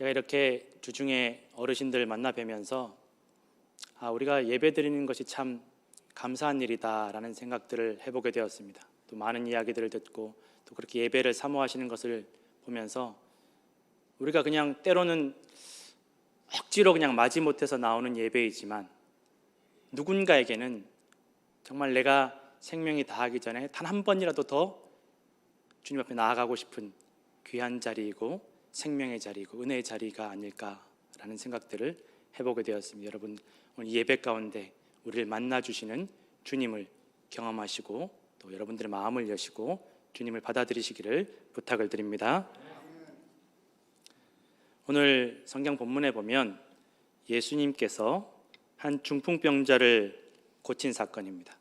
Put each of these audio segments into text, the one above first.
제가 이렇게 주중에 어르신들 만나 뵈면서 우리가 예배 드리는 것이 참 감사한 일이다라는 생각들을 해보게 되었습니다. 또 많은 이야기들을 듣고 또 그렇게 예배를 사모하시는 것을 보면서 우리가 그냥 때로는 억지로 그냥 마지못해서 나오는 예배이지만 누군가에게는 정말 내가 생명이 다하기 전에 단 한 번이라도 더 주님 앞에 나아가고 싶은 귀한 자리이고 생명의 자리이고 은혜의 자리가 아닐까라는 생각들을 해보게 되었습니다. 여러분, 오늘 예배 가운데 우리를 만나주시는 주님을 경험하시고 또 여러분들의 마음을 여시고 주님을 받아들이시기를 부탁을 드립니다. 오늘 성경 본문에 보면 예수님께서 한 중풍병자를 고친 사건입니다.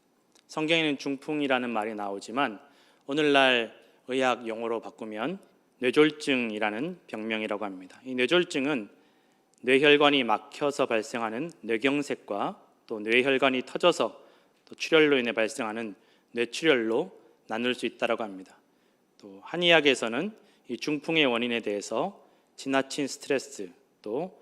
성경에는 중풍이라는 말이 나오지만 오늘날 의학 용어로 바꾸면 뇌졸중이라는 병명이라고 합니다. 이 뇌졸중은 뇌혈관이 막혀서 발생하는 뇌경색과 또 뇌혈관이 터져서 또 출혈로 인해 발생하는 뇌출혈로 나눌 수 있다고 합니다. 또 한의학에서는 이 중풍의 원인에 대해서 지나친 스트레스, 또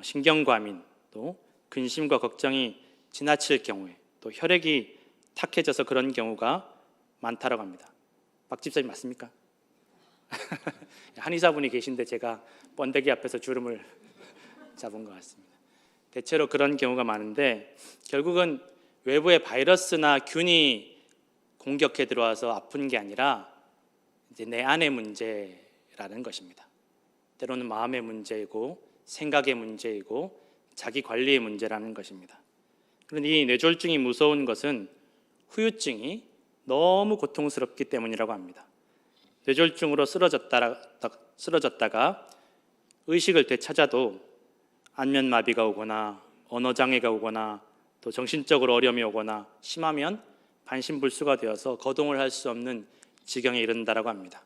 신경과민, 또 근심과 걱정이 지나칠 경우에 또 혈액이 탁해져서 그런 경우가 많다고 합니다. 박 집사님 맞습니까? 한의사분이 계신데 제가 번데기 앞에서 주름을 잡은 것 같습니다. 대체로 그런 경우가 많은데 결국은 외부의 바이러스나 균이 공격해 들어와서 아픈 게 아니라 이제 내 안의 문제라는 것입니다. 때로는 마음의 문제이고 생각의 문제이고 자기 관리의 문제라는 것입니다. 그런데 이 뇌졸중이 무서운 것은 후유증이 너무 고통스럽기 때문이라고 합니다. 뇌졸중으로 쓰러졌다가 의식을 되찾아도 안면마비가 오거나 언어장애가 오거나 또 정신적으로 어려움이 오거나 심하면 반신불수가 되어서 거동을 할 수 없는 지경에 이른다라고 합니다.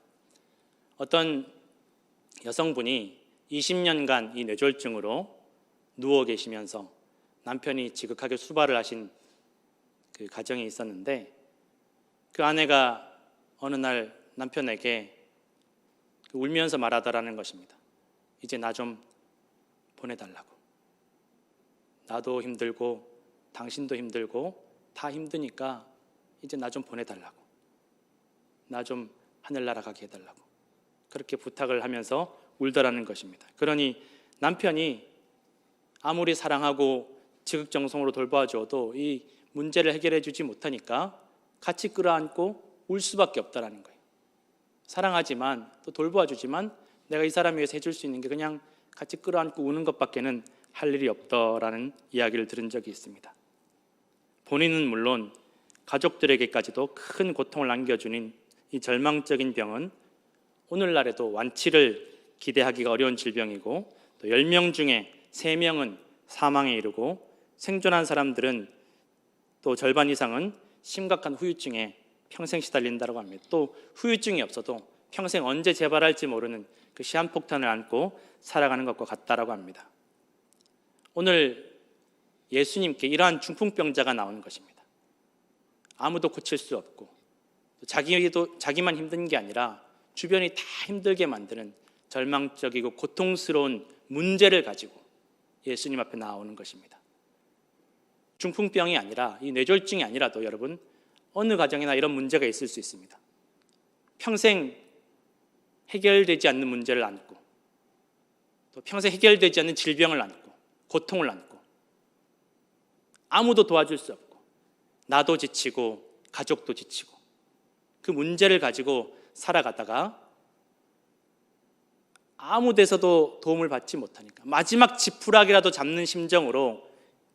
어떤 여성분이 20년간 이 뇌졸중으로 누워 계시면서 남편이 지극하게 수발을 하신 그 가정이 있었는데 그 아내가 어느 날 남편에게 울면서 말하더라는 것입니다. 이제 나 좀 보내달라고. 나도 힘들고 당신도 힘들고 다 힘드니까 이제 나 좀 보내달라고. 나 좀 하늘 날아가게 해달라고. 그렇게 부탁을 하면서 울더라는 것입니다. 그러니 남편이 아무리 사랑하고 지극정성으로 돌봐줘도 이 문제를 해결해 주지 못하니까 같이 끌어안고 울 수밖에 없다라는 거예요. 사랑하지만 또 돌봐주지만 내가 이 사람 위해서 해줄 수 있는 게 그냥 같이 끌어안고 우는 것밖에는 할 일이 없더라는 이야기를 들은 적이 있습니다. 본인은 물론 가족들에게까지도 큰 고통을 남겨주는 이 절망적인 병은 오늘날에도 완치를 기대하기가 어려운 질병이고 또 10명 중에 3명은 사망에 이르고 생존한 사람들은 또 절반 이상은 심각한 후유증에 평생 시달린다고 합니다. 또 후유증이 없어도 평생 언제 재발할지 모르는 그 시한폭탄을 안고 살아가는 것과 같다라고 합니다. 오늘 예수님께 이러한 중풍병자가 나오는 것입니다. 아무도 고칠 수 없고 자기만 힘든 게 아니라 주변이 다 힘들게 만드는 절망적이고 고통스러운 문제를 가지고 예수님 앞에 나오는 것입니다. 중풍병이 아니라 이 뇌졸중이 아니라도 여러분 어느 가정이나 이런 문제가 있을 수 있습니다. 평생 해결되지 않는 문제를 안고 또 평생 해결되지 않는 질병을 안고 고통을 안고 아무도 도와줄 수 없고 나도 지치고 가족도 지치고 그 문제를 가지고 살아가다가 아무 데서도 도움을 받지 못하니까 마지막 지푸라기라도 잡는 심정으로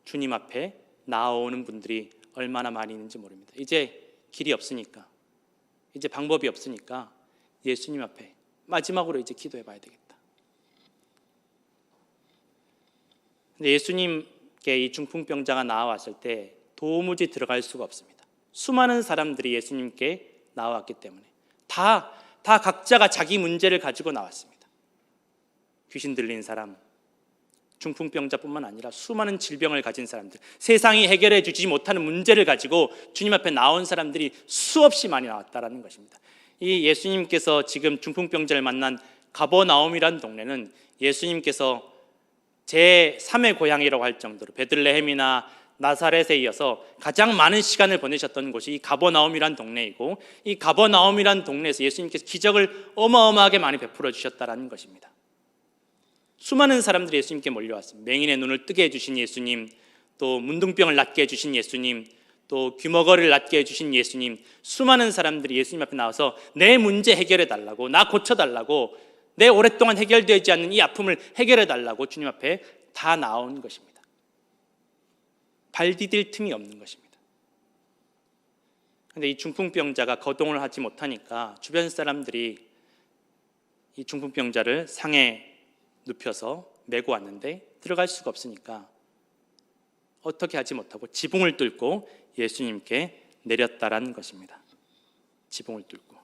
주님 앞에 나오는 분들이 얼마나 많이 있는지 모릅니다. 이제 길이 없으니까 이제 방법이 없으니까 예수님 앞에 마지막으로 이제 기도해 봐야 되겠다. 근데 예수님께 이 중풍병자가 나와왔을 때 도무지 들어갈 수가 없습니다. 수많은 사람들이 예수님께 나왔기 때문에 다 각자가 자기 문제를 가지고 나왔습니다. 귀신 들린 사람, 중풍병자뿐만 아니라 수많은 질병을 가진 사람들, 세상이 해결해 주지 못하는 문제를 가지고 주님 앞에 나온 사람들이 수없이 많이 나왔다라는 것입니다. 이 예수님께서 지금 중풍병자를 만난 가버나움이란 동네는 예수님께서 제3의 고향이라고 할 정도로 베들레헴이나 나사렛에 이어서 가장 많은 시간을 보내셨던 곳이 이 가버나움이란 동네이고, 이 가버나움이란 동네에서 예수님께서 기적을 어마어마하게 많이 베풀어 주셨다는 것입니다. 수많은 사람들이 예수님께 몰려왔습니다. 맹인의 눈을 뜨게 해주신 예수님, 또 문둥병을 낫게 해주신 예수님, 또 귀머거리를 낫게 해주신 예수님, 수많은 사람들이 예수님 앞에 나와서 내 문제 해결해 달라고, 나 고쳐달라고, 내 오랫동안 해결되지 않는 이 아픔을 해결해 달라고 주님 앞에 다 나온 것입니다. 발 디딜 틈이 없는 것입니다. 그런데 이 중풍병자가 거동을 하지 못하니까 주변 사람들이 이 중풍병자를 상에 눕혀서 메고 왔는데 들어갈 수가 없으니까 어떻게 하지 못하고 지붕을 뚫고 예수님께 내렸다라는 것입니다. 지붕을 뚫고.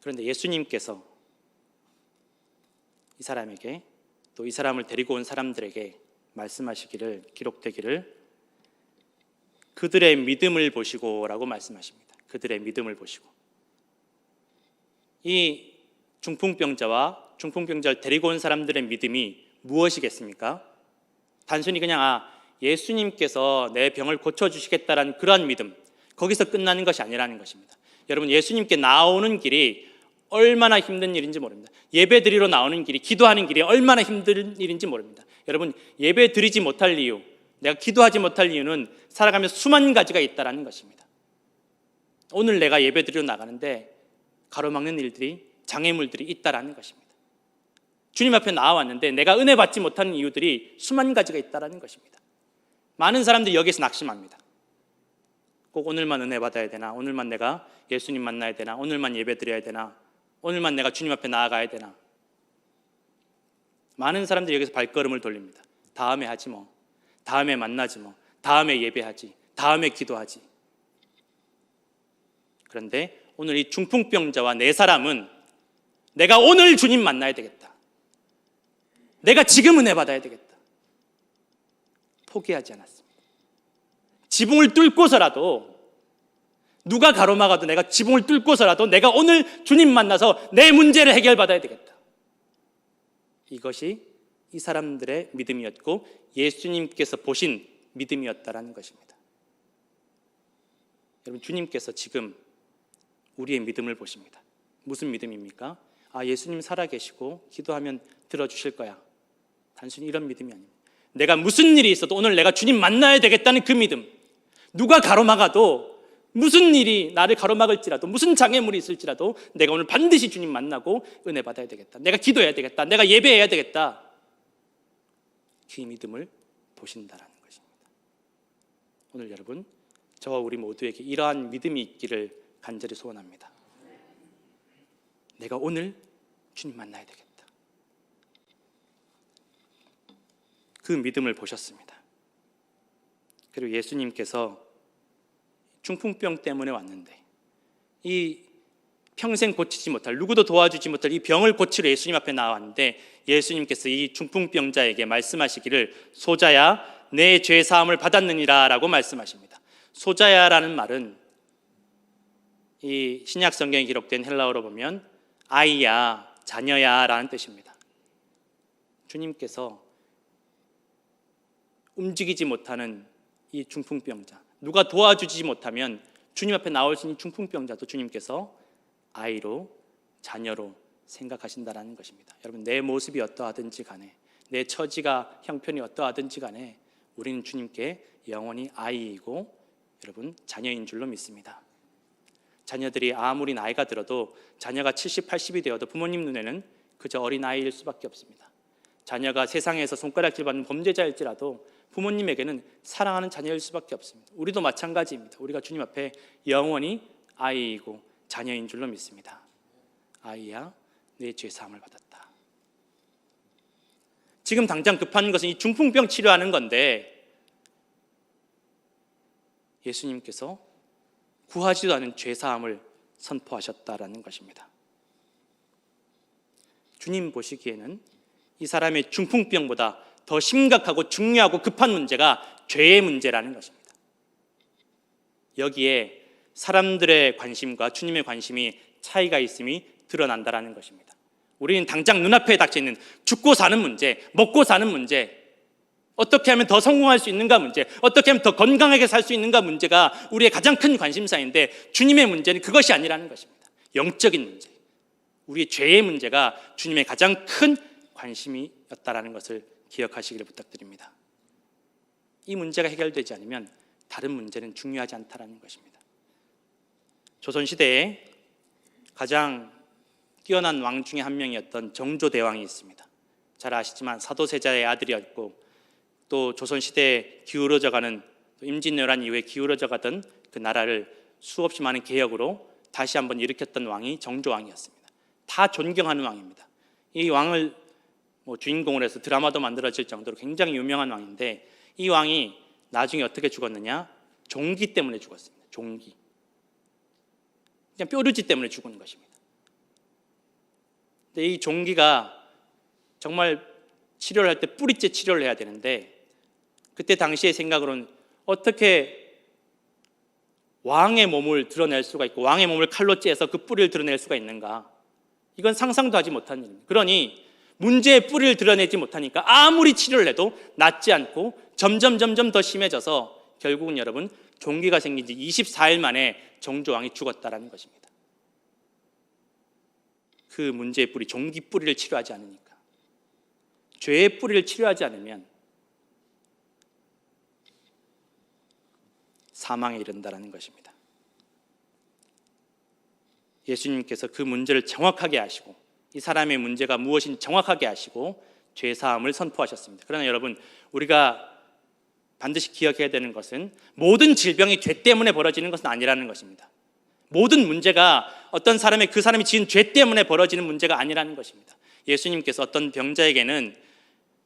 그런데 예수님께서 이 사람에게, 또 이 사람을 데리고 온 사람들에게 말씀하시기를, 기록되기를, 그들의 믿음을 보시고 라고 말씀하십니다. 그들의 믿음을 보시고. 이 중풍병자와 중풍병자를 데리고 온 사람들의 믿음이 무엇이겠습니까? 단순히 그냥 예수님께서 내 병을 고쳐주시겠다라는 그러한 믿음, 거기서 끝나는 것이 아니라는 것입니다. 여러분, 예수님께 나오는 길이 얼마나 힘든 일인지 모릅니다. 예배 드리러 나오는 길이, 기도하는 길이 얼마나 힘든 일인지 모릅니다. 여러분, 예배 드리지 못할 이유, 내가 기도하지 못할 이유는 살아가면서 수만 가지가 있다는 것입니다. 오늘 내가 예배 드리러 나가는데 가로막는 일들이, 장애물들이 있다는 것입니다. 주님 앞에 나와왔는데 내가 은혜 받지 못하는 이유들이 수만 가지가 있다는 것입니다. 많은 사람들이 여기서 낙심합니다. 꼭 오늘만 은혜 받아야 되나? 오늘만 내가 예수님 만나야 되나? 오늘만 예배 드려야 되나? 오늘만 내가 주님 앞에 나아가야 되나? 많은 사람들이 여기서 발걸음을 돌립니다. 다음에 하지 뭐, 다음에 만나지 뭐, 다음에 예배하지, 다음에 기도하지. 그런데 오늘 이 중풍병자와 네 사람은 내가 오늘 주님 만나야 되겠다, 내가 지금 은혜 받아야 되겠다, 포기하지 않았습니다. 지붕을 뚫고서라도, 누가 가로막아도 내가 지붕을 뚫고서라도 내가 오늘 주님 만나서 내 문제를 해결받아야 되겠다. 이것이 이 사람들의 믿음이었고 예수님께서 보신 믿음이었다라는 것입니다. 여러분, 주님께서 지금 우리의 믿음을 보십니다. 무슨 믿음입니까? 예수님 살아계시고 기도하면 들어주실 거야. 단순히 이런 믿음이 아닙니다. 내가 무슨 일이 있어도 오늘 내가 주님 만나야 되겠다는 그 믿음. 누가 가로막아도, 무슨 일이 나를 가로막을지라도, 무슨 장애물이 있을지라도 내가 오늘 반드시 주님 만나고 은혜 받아야 되겠다, 내가 기도해야 되겠다, 내가 예배해야 되겠다. 그 믿음을 보신다라는 것입니다. 오늘 여러분, 저와 우리 모두에게 이러한 믿음이 있기를 간절히 소원합니다. 내가 오늘 주님 만나야 되겠다. 그 믿음을 보셨습니다. 그리고 예수님께서 중풍병 때문에 왔는데, 이 평생 고치지 못할, 누구도 도와주지 못할 이 병을 고치러 예수님 앞에 나왔는데, 예수님께서 이 중풍병자에게 말씀하시기를, 소자야, 내 죄 사함을 받았느니라 라고 말씀하십니다. 소자야라는 말은 이 신약 성경에 기록된 헬라어로 보면 아이야, 자녀야 라는 뜻입니다. 주님께서 움직이지 못하는 이 중풍병자, 누가 도와주지 못하면 주님 앞에 나올 수 있는 중풍병자도 주님께서 아이로, 자녀로 생각하신다는 것입니다. 여러분, 내 모습이 어떠하든지 간에, 내 처지가 형편이 어떠하든지 간에 우리는 주님께 영원히 아이이고 여러분 자녀인 줄로 믿습니다. 자녀들이 아무리 나이가 들어도, 자녀가 70, 80이 되어도 부모님 눈에는 그저 어린아이일 수밖에 없습니다. 자녀가 세상에서 손가락질 받는 범죄자일지라도 부모님에게는 사랑하는 자녀일 수밖에 없습니다. 우리도 마찬가지입니다. 우리가 주님 앞에 영원히 아이이고 자녀인 줄로 믿습니다. 아이야, 내 죄 사함을 받았다. 지금 당장 급한 것은 이 중풍병 치료하는 건데, 예수님께서 구하지도 않은 죄 사함을 선포하셨다라는 것입니다. 주님 보시기에는 이 사람의 중풍병보다 더 심각하고 중요하고 급한 문제가 죄의 문제라는 것입니다. 여기에 사람들의 관심과 주님의 관심이 차이가 있음이 드러난다라는 것입니다. 우리는 당장 눈앞에 닥쳐있는 죽고 사는 문제, 먹고 사는 문제, 어떻게 하면 더 성공할 수 있는가 문제, 어떻게 하면 더 건강하게 살 수 있는가 문제가 우리의 가장 큰 관심사인데, 주님의 문제는 그것이 아니라는 것입니다. 영적인 문제, 우리의 죄의 문제가 주님의 가장 큰 관심이었다라는 것을 기억하시기를 부탁드립니다. 이 문제가 해결되지 않으면 다른 문제는 중요하지 않다라는 것입니다. 조선시대에 가장 뛰어난 왕 중에 한 명이었던 정조대왕이 있습니다. 잘 아시지만 사도세자의 아들이었고, 또 조선시대에 기울어져가는, 임진왜란 이후에 기울어져가던 그 나라를 수없이 많은 개혁으로 다시 한번 일으켰던 왕이 정조왕이었습니다. 다 존경하는 왕입니다. 이 왕을 주인공으로 해서 드라마도 만들어질 정도로 굉장히 유명한 왕인데, 이 왕이 나중에 어떻게 죽었느냐? 종기 때문에 죽었습니다. 종기. 그냥 뾰루지 때문에 죽은 것입니다. 근데 이 종기가 정말 치료를 할 때 뿌리째 치료를 해야 되는데, 그때 당시의 생각으로는 어떻게 왕의 몸을 드러낼 수가 있고 왕의 몸을 칼로 째서 그 뿌리를 드러낼 수가 있는가? 이건 상상도 하지 못한 일입니다. 그러니 문제의 뿌리를 드러내지 못하니까 아무리 치료를 해도 낫지 않고 점점 더 심해져서 결국은 여러분, 종기가 생긴 지 24일 만에 정조왕이 죽었다라는 것입니다. 그 문제의 뿌리, 종기 뿌리를 치료하지 않으니까, 죄의 뿌리를 치료하지 않으면 사망에 이른다라는 것입니다. 예수님께서 그 문제를 정확하게 아시고, 이 사람의 문제가 무엇인지 정확하게 아시고 죄사함을 선포하셨습니다. 그러나 여러분, 우리가 반드시 기억해야 되는 것은 모든 질병이 죄 때문에 벌어지는 것은 아니라는 것입니다. 모든 문제가 어떤 사람의, 그 사람이 지은 죄 때문에 벌어지는 문제가 아니라는 것입니다. 예수님께서 어떤 병자에게는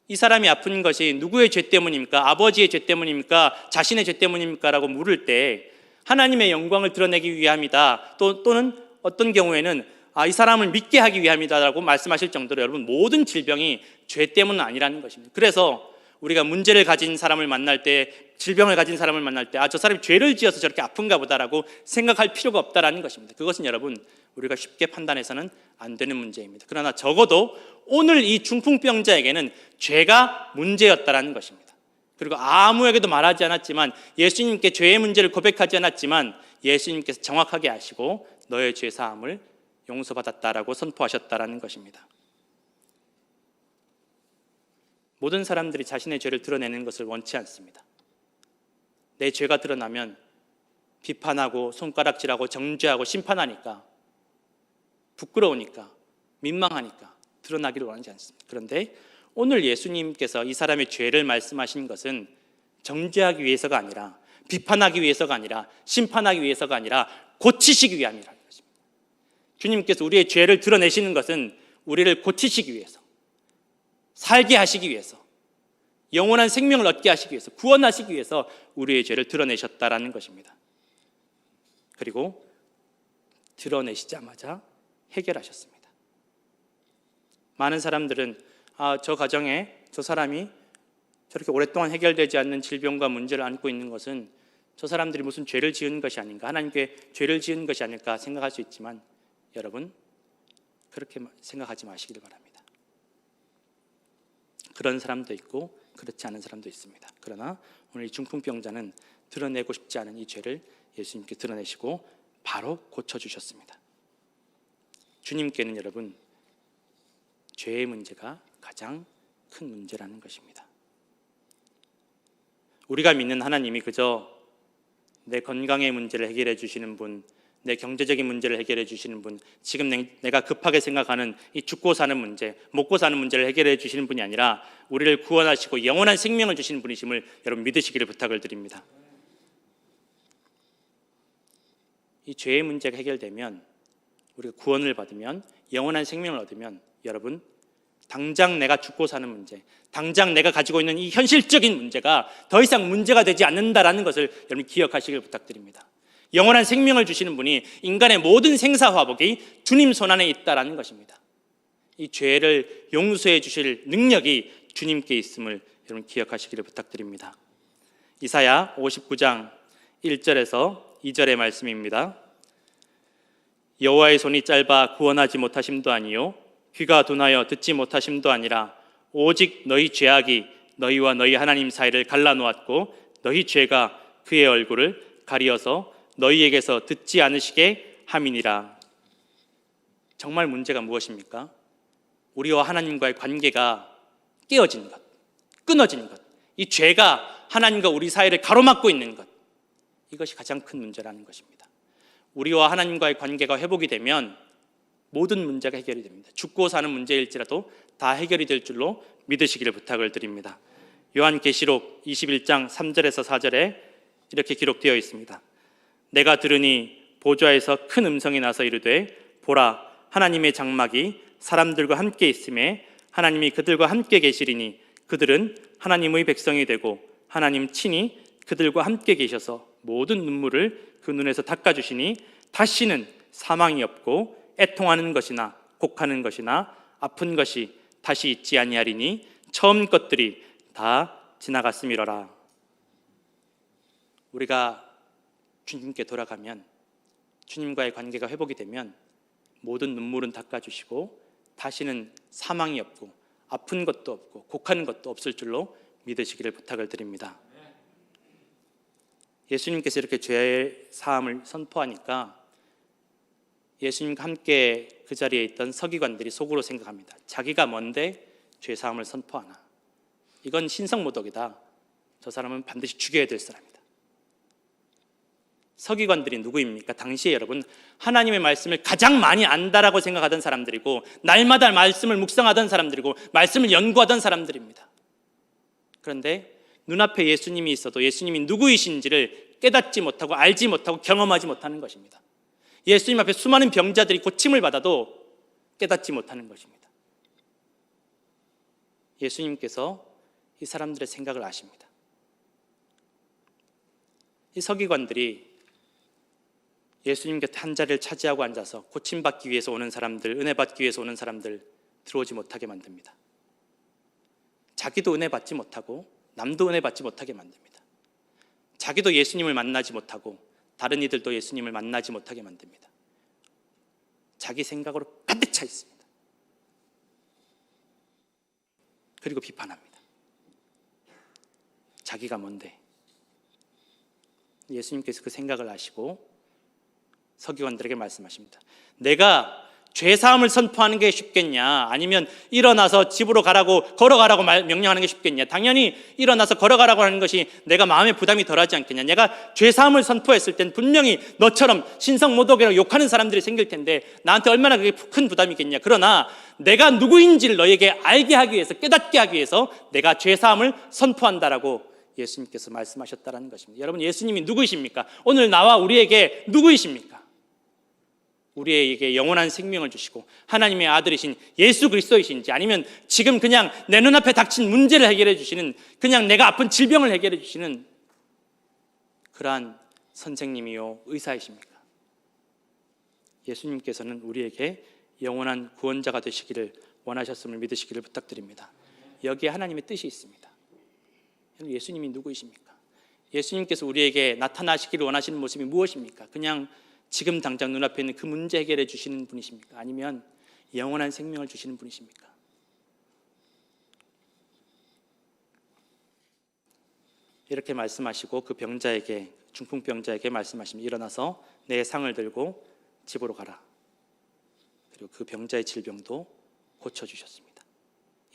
이 사람이 아픈 것이 누구의 죄 때문입니까? 아버지의 죄 때문입니까? 자신의 죄 때문입니까? 라고 물을 때 하나님의 영광을 드러내기 위함이다, 또는 어떤 경우에는 이 사람을 믿게 하기 위함이다 라고 말씀하실 정도로, 여러분, 모든 질병이 죄 때문은 아니라는 것입니다. 그래서 우리가 문제를 가진 사람을 만날 때, 질병을 가진 사람을 만날 때, 저 사람이 죄를 지어서 저렇게 아픈가 보다라고 생각할 필요가 없다라는 것입니다. 그것은 여러분, 우리가 쉽게 판단해서는 안 되는 문제입니다. 그러나 적어도 오늘 이 중풍병자에게는 죄가 문제였다라는 것입니다. 그리고 아무에게도 말하지 않았지만, 예수님께 죄의 문제를 고백하지 않았지만, 예수님께서 정확하게 아시고 너의 죄 사함을 용서받았다라고 선포하셨다라는 것입니다. 모든 사람들이 자신의 죄를 드러내는 것을 원치 않습니다. 내 죄가 드러나면 비판하고 손가락질하고 정죄하고 심판하니까, 부끄러우니까, 민망하니까 드러나기를 원하지 않습니다. 그런데 오늘 예수님께서 이 사람의 죄를 말씀하신 것은 정죄하기 위해서가 아니라, 비판하기 위해서가 아니라, 심판하기 위해서가 아니라 고치시기 위함이라는 것입니다. 주님께서 우리의 죄를 드러내시는 것은 우리를 고치시기 위해서, 살게 하시기 위해서, 영원한 생명을 얻게 하시기 위해서, 구원하시기 위해서 우리의 죄를 드러내셨다라는 것입니다. 그리고 드러내시자마자 해결하셨습니다. 많은 사람들은 저 가정에 저 사람이 저렇게 오랫동안 해결되지 않는 질병과 문제를 안고 있는 것은 저 사람들이 무슨 죄를 지은 것이 아닌가, 하나님께 죄를 지은 것이 아닐까 생각할 수 있지만, 여러분, 그렇게 생각하지 마시기를 바랍니다. 그런 사람도 있고 그렇지 않은 사람도 있습니다. 그러나 오늘 이 중풍병자는 드러내고 싶지 않은 이 죄를 예수님께 드러내시고 바로 고쳐주셨습니다. 주님께는 여러분, 죄의 문제가 가장 큰 문제라는 것입니다. 우리가 믿는 하나님이 그저 내 건강의 문제를 해결해 주시는 분, 내 경제적인 문제를 해결해 주시는 분, 지금 내가 급하게 생각하는 이 죽고 사는 문제, 먹고 사는 문제를 해결해 주시는 분이 아니라 우리를 구원하시고 영원한 생명을 주시는 분이심을 여러분 믿으시기를 부탁을 드립니다. 이 죄의 문제가 해결되면, 우리가 구원을 받으면, 영원한 생명을 얻으면, 여러분, 당장 내가 죽고 사는 문제, 당장 내가 가지고 있는 이 현실적인 문제가 더 이상 문제가 되지 않는다라는 것을 여러분 기억하시길 부탁드립니다. 영원한 생명을 주시는 분이 인간의 모든 생사화복이 주님 손안에 있다라는 것입니다. 이 죄를 용서해 주실 능력이 주님께 있음을 여러분 기억하시기를 부탁드립니다. 이사야 59장 1절에서 2절의 말씀입니다. 여호와의 손이 짧아 구원하지 못하심도 아니요 귀가 둔하여 듣지 못하심도 아니라 오직 너희 죄악이 너희와 너희 하나님 사이를 갈라놓았고 너희 죄가 그의 얼굴을 가리어서 너희에게서 듣지 않으시게 함이니라. 정말 문제가 무엇입니까? 우리와 하나님과의 관계가 깨어진 것, 끊어진 것, 이 죄가 하나님과 우리 사이를 가로막고 있는 것, 이것이 가장 큰 문제라는 것입니다. 우리와 하나님과의 관계가 회복이 되면 모든 문제가 해결이 됩니다. 죽고 사는 문제일지라도 다 해결이 될 줄로 믿으시기를 부탁을 드립니다. 요한계시록 21장 3절에서 4절에 이렇게 기록되어 있습니다. 내가 들으니 보좌에서 큰 음성이 나서 이르되 보라, 하나님의 장막이 사람들과 함께 있음에 하나님이 그들과 함께 계시리니 그들은 하나님의 백성이 되고 하나님 친히 그들과 함께 계셔서 모든 눈물을 그 눈에서 닦아주시니 다시는 사망이 없고 애통하는 것이나 곡하는 것이나 아픈 것이 다시 있지 아니하리니 처음 것들이 다 지나갔음이로라. 우리가 주님께 돌아가면, 주님과의 관계가 회복이 되면 모든 눈물은 닦아주시고 다시는 사망이 없고 아픈 것도 없고 곡하는 것도 없을 줄로 믿으시기를 부탁을 드립니다. 예수님께서 이렇게 죄의 사함을 선포하니까 예수님과 함께 그 자리에 있던 서기관들이 속으로 생각합니다. 자기가 뭔데 죄 사함을 선포하나? 이건 신성모독이다. 저 사람은 반드시 죽여야 될 사람이다. 서기관들이 누구입니까? 당시에 여러분, 하나님의 말씀을 가장 많이 안다라고 생각하던 사람들이고 날마다 말씀을 묵상하던 사람들이고 말씀을 연구하던 사람들입니다. 그런데 눈앞에 예수님이 있어도 예수님이 누구이신지를 깨닫지 못하고 알지 못하고 경험하지 못하는 것입니다. 예수님 앞에 수많은 병자들이 고침을 받아도 깨닫지 못하는 것입니다. 예수님께서 이 사람들의 생각을 아십니다. 이 서기관들이 예수님 곁에 한 자리를 차지하고 앉아서 고침받기 위해서 오는 사람들, 은혜 받기 위해서 오는 사람들 들어오지 못하게 만듭니다. 자기도 은혜 받지 못하고 남도 은혜 받지 못하게 만듭니다. 자기도 예수님을 만나지 못하고 다른 이들도 예수님을 만나지 못하게 만듭니다. 자기 생각으로 가득 차 있습니다. 그리고 비판합니다. 자기가 뭔데? 예수님께서 그 생각을 아시고 서기관들에게 말씀하십니다. 내가 죄사함을 선포하는 게 쉽겠냐? 아니면 일어나서 집으로 가라고, 걸어가라고 명령하는 게 쉽겠냐? 당연히 일어나서 걸어가라고 하는 것이 내가 마음의 부담이 덜하지 않겠냐? 내가 죄사함을 선포했을 땐 분명히 너처럼 신성모독이라고 욕하는 사람들이 생길 텐데 나한테 얼마나 그게 큰 부담이겠냐? 그러나 내가 누구인지를 너에게 알게 하기 위해서, 깨닫게 하기 위해서 내가 죄사함을 선포한다라고 예수님께서 말씀하셨다는 것입니다. 여러분, 예수님이 누구이십니까? 오늘 나와 우리에게 누구이십니까? 우리에게 영원한 생명을 주시고 하나님의 아들이신 예수 그리스도이신지, 아니면 지금 그냥 내 눈앞에 닥친 문제를 해결해 주시는, 그냥 내가 아픈 질병을 해결해 주시는 그러한 선생님이요 의사이십니까? 예수님께서는 우리에게 영원한 구원자가 되시기를 원하셨음을 믿으시기를 부탁드립니다. 여기에 하나님의 뜻이 있습니다. 예수님이 누구이십니까? 예수님께서 우리에게 나타나시기를 원하시는 모습이 무엇입니까? 그냥 지금 당장 눈앞에 있는 그 문제 해결해 주시는 분이십니까? 아니면 영원한 생명을 주시는 분이십니까? 이렇게 말씀하시고 그 병자에게, 중풍병자에게 말씀하십니다. 일어나서 내 상을 들고 집으로 가라. 그리고 그 병자의 질병도 고쳐주셨습니다.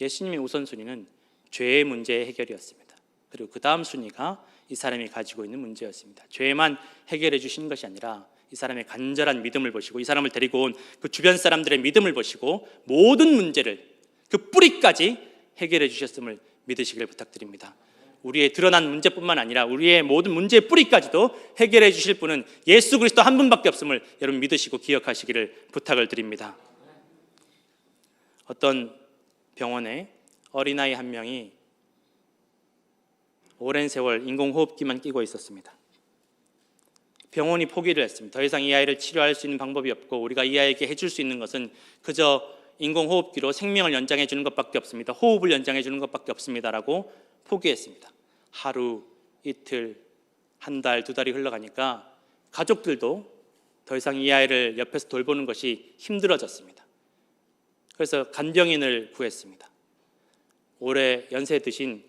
예수님의 우선순위는 죄의 문제의 해결이었습니다. 그리고 그 다음 순위가 이 사람이 가지고 있는 문제였습니다. 죄만 해결해 주신 것이 아니라 이 사람의 간절한 믿음을 보시고 이 사람을 데리고 온 그 주변 사람들의 믿음을 보시고 모든 문제를, 그 뿌리까지 해결해 주셨음을 믿으시길 부탁드립니다. 우리의 드러난 문제뿐만 아니라 우리의 모든 문제의 뿌리까지도 해결해 주실 분은 예수 그리스도 한 분밖에 없음을 여러분 믿으시고 기억하시기를 부탁을 드립니다. 어떤 병원에 어린아이 한 명이 오랜 세월 인공호흡기만 끼고 있었습니다. 병원이 포기를 했습니다. 더 이상 이 아이를 치료할 수 있는 방법이 없고 우리가 이 아이에게 해줄 수 있는 것은 그저 인공호흡기로 생명을 연장해 주는 것밖에 없습니다. 호흡을 연장해 주는 것밖에 없습니다라고 포기했습니다. 하루, 이틀, 한 달, 두 달이 흘러가니까 가족들도 더 이상 이 아이를 옆에서 돌보는 것이 힘들어졌습니다. 그래서 간병인을 구했습니다. 올해 연세 드신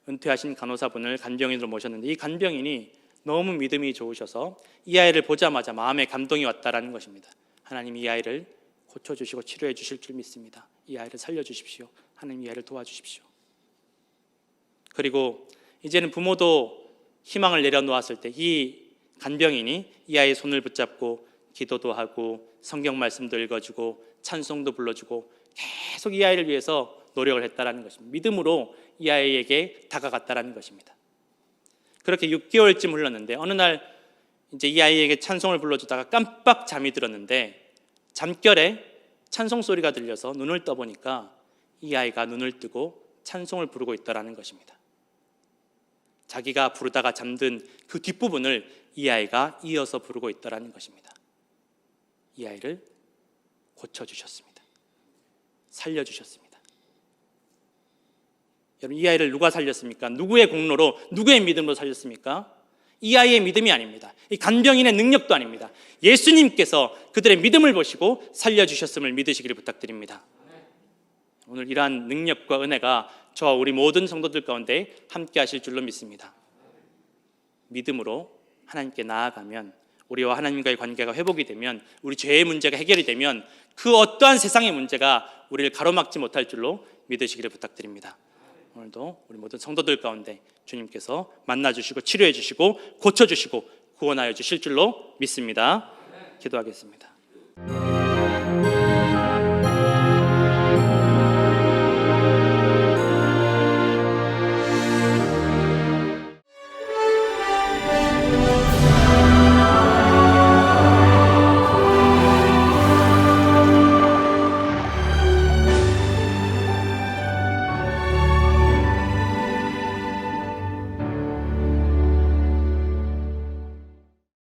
은퇴하신 간호사분을 간병인으로 모셨는데 이 간병인이 너무 믿음이 좋으셔서 이 아이를 보자마자 마음에 감동이 왔다라는 것입니다. 하나님 이 아이를 고쳐주시고 치료해 주실 줄 믿습니다. 이 아이를 살려주십시오. 하나님 이 아이를 도와주십시오. 그리고 이제는 부모도 희망을 내려놓았을 때 이 간병인이 이 아이의 손을 붙잡고 기도도 하고 성경 말씀도 읽어주고 찬송도 불러주고 계속 이 아이를 위해서 노력을 했다라는 것입니다. 믿음으로 이 아이에게 다가갔다라는 것입니다. 그렇게 6개월쯤 흘렀는데 어느 날 이제 이 아이에게 찬송을 불러주다가 깜빡 잠이 들었는데 잠결에 찬송 소리가 들려서 눈을 떠보니까 이 아이가 눈을 뜨고 찬송을 부르고 있다라는 것입니다. 자기가 부르다가 잠든 그 뒷부분을 이 아이가 이어서 부르고 있다라는 것입니다. 이 아이를 고쳐주셨습니다. 살려주셨습니다. 여러분 이 아이를 누가 살렸습니까? 누구의 공로로, 누구의 믿음으로 살렸습니까? 이 아이의 믿음이 아닙니다. 이 간병인의 능력도 아닙니다. 예수님께서 그들의 믿음을 보시고 살려주셨음을 믿으시기를 부탁드립니다. 오늘 이러한 능력과 은혜가 저와 우리 모든 성도들 가운데 함께 하실 줄로 믿습니다. 믿음으로 하나님께 나아가면, 우리와 하나님과의 관계가 회복이 되면, 우리 죄의 문제가 해결이 되면 그 어떠한 세상의 문제가 우리를 가로막지 못할 줄로 믿으시기를 부탁드립니다. 오늘도 우리 모든 성도들 가운데 주님께서 만나주시고 치료해 주시고 고쳐주시고 구원하여 주실 줄로 믿습니다. 기도하겠습니다.